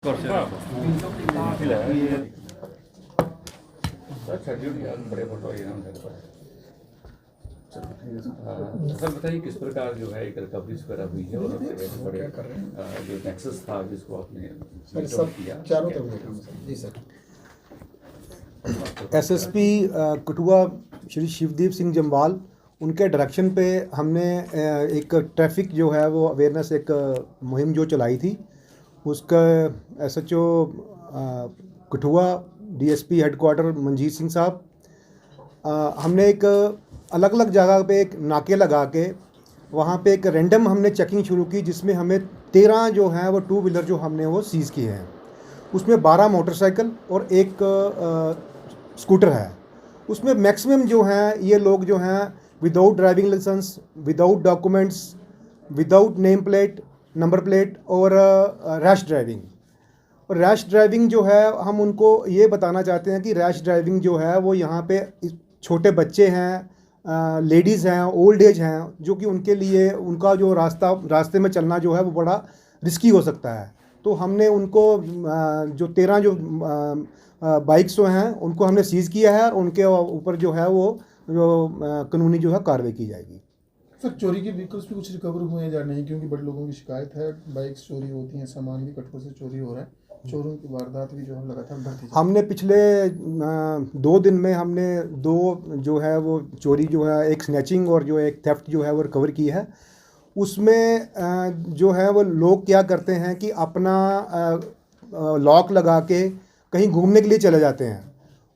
Sir बताइए किस प्रकार जो है एक रिकवरीज वगैरह हुई है और बड़े जो नेक्सस था जिसको आपने सब किया चारों तरफ। जी सर। एसएसपी कठुआ श्री शिवदीप सिंह जम्वाल उनके डायरेक्शन पे हमने एक ट्रैफिक जो है वो अवेयरनेस एक मुहिम जो चलाई थी। उसका SHO Kathua DSP headquarter Manjeet Singh साहब, हमने एक अलग अलग जगह पे एक नाके लगा के वहाँ पे एक रैंडम हमने चेकिंग शुरू की, जिसमें हमें 13 जो हैं वो टू व्हीलर जो हमने वो सीज़ किए हैं। उसमें 12 मोटरसाइकिल और एक स्कूटर है। उसमें मैक्सिमम जो हैं ये लोग जो हैं without driving licence, without documents, without name plate, number plate और रैश ड्राइविंग। और रैश ड्राइविंग जो है हम उनको ये बताना चाहते हैं कि रैश ड्राइविंग जो है वो यहाँ पे छोटे बच्चे हैं, लेडीज़ हैं, ओल्ड एज हैं, जो कि उनके लिए उनका जो रास्ते में चलना जो है वो बड़ा रिस्की हो सकता है। तो हमने उनको जो 13 जो बाइक्स जो हैं उनको हमने सीज़ किया है और उनके ऊपर जो है वो जो कानूनी जो है कार्रवाई की जाएगी। सर चोरी के व्हीकल्स भी कुछ रिकवर हुए हैं या नहीं, क्योंकि बड़े लोगों की शिकायत है बाइक्स चोरी होती हैं, सामान भी कठुआ से चोरी हो रहा है, चोरों की वारदात भी जो है लगातार बढ़ती है। हमने पिछले 2 दिन में हमने 2 जो है वो चोरी जो है, एक स्नैचिंग और जो एक थेफ्ट जो है वो रिकवर की है। उसमें जो है वो लोग क्या करते हैं कि अपना लॉक लगा के कहीं घूमने के लिए चले जाते हैं।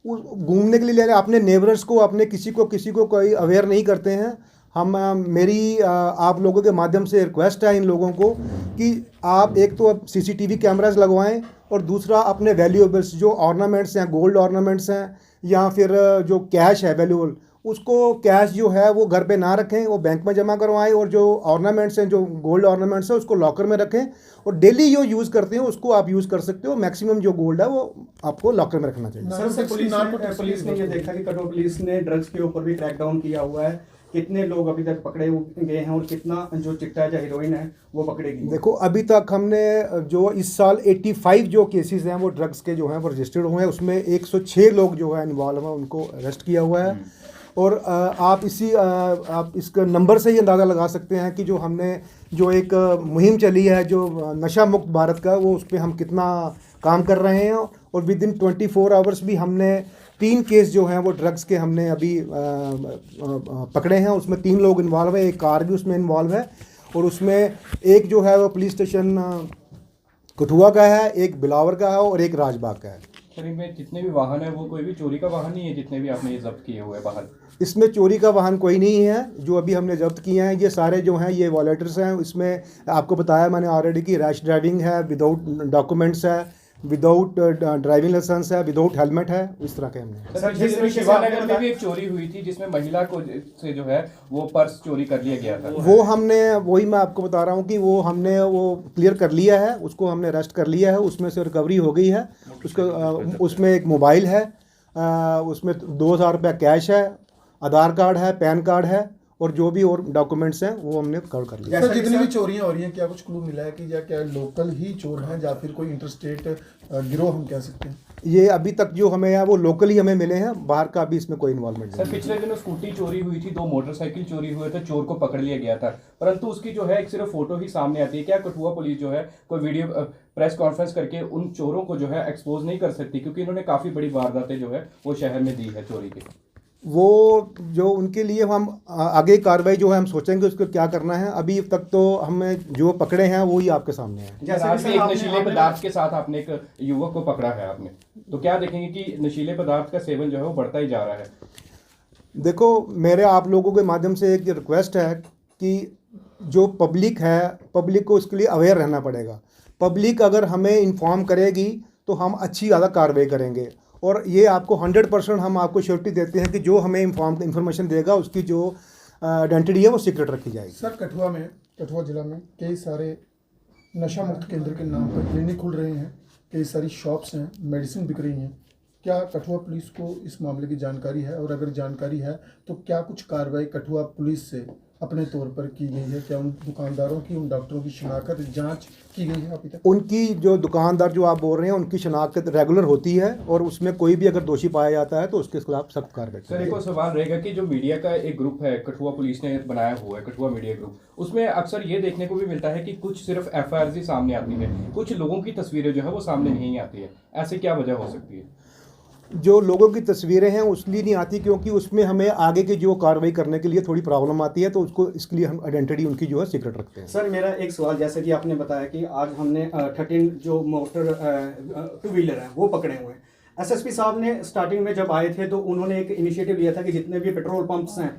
घूमने के लिए अपने नेबर्स को, अपने किसी को कोई अवेयर नहीं करते हैं। हम मेरी आप लोगों के माध्यम से रिक्वेस्ट है इन लोगों को कि आप एक तो अब सीसीटीवी कैमरास लगवाएं और दूसरा अपने वैल्यूएबल्स जो ऑर्नामेंट्स हैं, गोल्ड ऑर्नामेंट्स हैं या फिर जो कैश है वैल्यूएबल, उसको कैश जो है वो घर पे ना रखें, वो बैंक में जमा करवाएं और जो ऑर्नामेंट्स हैं, जो गोल्ड ऑर्नामेंट्स हैं, उसको लॉकर में रखें और डेली जो यूज़ करते हैं उसको आप यूज़ कर सकते हो। मैक्सिमम जो गोल्ड है वो आपको लॉकर में रखना चाहिए। सर पुलिस ने ये देखा कि कठुआ पुलिस ने ड्रग्स के ऊपर भी क्रैकडाउन किया हुआ है। कितने लोग अभी तक पकड़े गए हैं और कितना जो चिट्टा या हीरोइन है वो पकड़ेगी? देखो अभी तक हमने जो इस साल 85 जो केसेस हैं वो ड्रग्स के जो हैं वो रजिस्टर्ड हुए हैं। उसमें 106 लोग जो है इन्वॉल्व हैं, उनको अरेस्ट किया हुआ है। और आप इसका नंबर से ही अंदाज़ा लगा सकते हैं कि जो हमने जो एक मुहिम चली है जो नशा मुक्त भारत का, वो उस पर हम कितना काम कर रहे हैं। और विद इन 24 आवर्स भी हमने 3 केस जो हैं वो ड्रग्स के हमने अभी पकड़े हैं। उसमें 3 लोग इन्वॉल्व है, एक कार भी उसमें इन्वॉल्व है और उसमें एक जो है वो पुलिस स्टेशन कठुआ का है, एक बिलावर का है और एक राजबाग का है। सर इनमें जितने भी वाहन है वो कोई भी चोरी का वाहन नहीं है, जितने भी आपने ये जब्त किए हुए वाहन? इसमें चोरी का वाहन कोई नहीं है। जो अभी हमने जब्त किए हैं ये सारे जो हैं ये वॉलेटर्स हैं। इसमें आपको बताया मैंने ऑलरेडी कि रैश ड्राइविंग है, विदाउट डॉक्यूमेंट्स है, विदाउट ड्राइविंग लाइसेंस है, विदाउट हेलमेट है, इस तरह के हमने। सर शिवानगर में भी एक चोरी हुई थी जिसमें महिला को से जो है वो पर्स चोरी कर लिया गया था। वो हमने वही मैं आपको बता रहा हूँ कि वो हमने वो क्लियर कर लिया है, उसको हमने अरेस्ट कर लिया है, उसमें से रिकवरी हो गई है। उसको उसमें एक मोबाइल है, उसमें 2000 रुपया कैश है, आधार कार्ड है, पैन कार्ड है और जो भी और डॉक्यूमेंट्स हैं वो हमने कवर कर लिया। सर जितनी भी चोरियां हो रही हैं क्या कुछ क्लू मिला है कि या क्या लोकल ही चोर हैं या फिर कोई इंटरस्टेट गिरोह हम कह सकते हैं? ये अभी तक जो हमें है वो लोकल ही हमें मिले हैं, बाहर का अभी इसमें कोई इन्वॉल्वमेंट नहीं। सर पिछले दिनों स्कूटी चोरी हुई थी, 2 मोटरसाइकिल चोरी हुए थे, चोर को पकड़ लिया गया था, परंतु उसकी जो है एक सिर्फ फोटो ही सामने आती है। क्या कठुआ पुलिस जो है कोई वीडियो प्रेस कॉन्फ्रेंस करके उन चोरों को जो है एक्सपोज नहीं कर सकती, क्योंकि इन्होंने काफ़ी बड़ी वारदातें जो है वो शहर में दी है चोरी की? वो जो उनके लिए हम आगे कार्रवाई जो है हम सोचेंगे उसको क्या करना है। अभी तक तो हमें जो पकड़े हैं वो ही आपके सामने है। जैसे एक नशीले पदार्थ के साथ आपने एक युवक को पकड़ा है आपने, तो क्या देखेंगे कि नशीले पदार्थ का सेवन जो है वो बढ़ता ही जा रहा है? देखो मेरे आप लोगों के माध्यम से एक रिक्वेस्ट है कि जो पब्लिक है, पब्लिक को इसके लिए अवेयर रहना पड़ेगा। पब्लिक अगर हमें इन्फॉर्म करेगी तो हम अच्छी ज़्यादा कार्रवाई करेंगे और ये आपको 100% हम आपको श्योरिटी देते हैं कि जो हमें इन्फॉर्मेशन देगा उसकी जो आइडेंटिटी है वो सीक्रेट रखी जाएगी। सर कठुआ जिला में कई सारे नशा मुक्त केंद्र के नाम पर क्लिनिक खुल रहे हैं, कई सारी शॉप्स हैं, मेडिसिन बिक रही हैं। क्या कठुआ पुलिस को इस मामले की जानकारी है और अगर जानकारी है तो क्या कुछ कार्रवाई कठुआ पुलिस से अपने तौर पर की गई है? क्या उन दुकानदारों की, उन डॉक्टरों की शनाख्त जांच की गई है अभी तक? उनकी जो दुकानदार जो आप बोल रहे हैं उनकी शनाख्त रेगुलर होती है और उसमें कोई भी अगर दोषी पाया जाता है तो उसके खिलाफ सख्त कार्रवाई की सर जाएगी। एक और सवाल रहेगा कि जो मीडिया का एक ग्रुप है कठुआ पुलिस ने बनाया हुआ है, कठुआ मीडिया ग्रुप, उसमें अक्सर ये देखने को भी मिलता है कि कुछ सिर्फ एफआईआर ही सामने आती है, कुछ लोगों की तस्वीरें जो है वो सामने नहीं आती है। ऐसे क्या वजह हो सकती है? जो लोगों की तस्वीरें हैं उसलिए नहीं आती क्योंकि उसमें हमें आगे की जो कार्रवाई करने के लिए थोड़ी प्रॉब्लम आती है, तो उसको इसके लिए हम आइडेंटिटी उनकी जो है सीक्रेट रखते हैं। सर मेरा एक सवाल, जैसे कि आपने बताया कि आज हमने 13 जो मोटर 2 व्हीलर हैं वो पकड़े हुए हैं। एसएसपी साहब ने स्टार्टिंग में जब आए थे तो उन्होंने एक इनिशिएटिव लिया था कि जितने भी पेट्रोल पंप्स हैं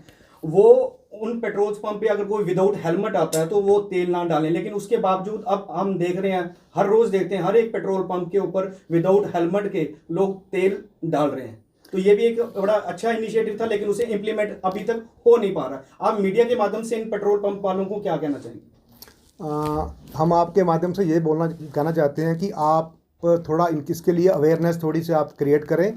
वो उन पेट्रोल पंप पे अगर कोई विदाउट हेलमेट आता है तो वो तेल ना डालें, लेकिन उसके बावजूद अब हम देख रहे हैं, हर रोज देखते हैं, हर एक पेट्रोल पंप के ऊपर विदाउट हेलमेट के लोग तेल डाल रहे हैं। तो ये भी एक बड़ा अच्छा इनिशिएटिव था, लेकिन उसे इम्प्लीमेंट अभी तक हो नहीं पा रहा। आप मीडिया के माध्यम से इन पेट्रोल पंप वालों को क्या कहना चाहेंगे? हम आपके माध्यम से ये कहना चाहते हैं कि आप थोड़ा इसके लिए अवेयरनेस थोड़ी सी आप क्रिएट करें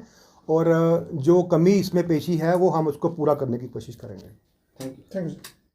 और जो कमी इसमें पेशी है वो हम उसको पूरा करने की कोशिश करेंगे। Thank you. Thank you.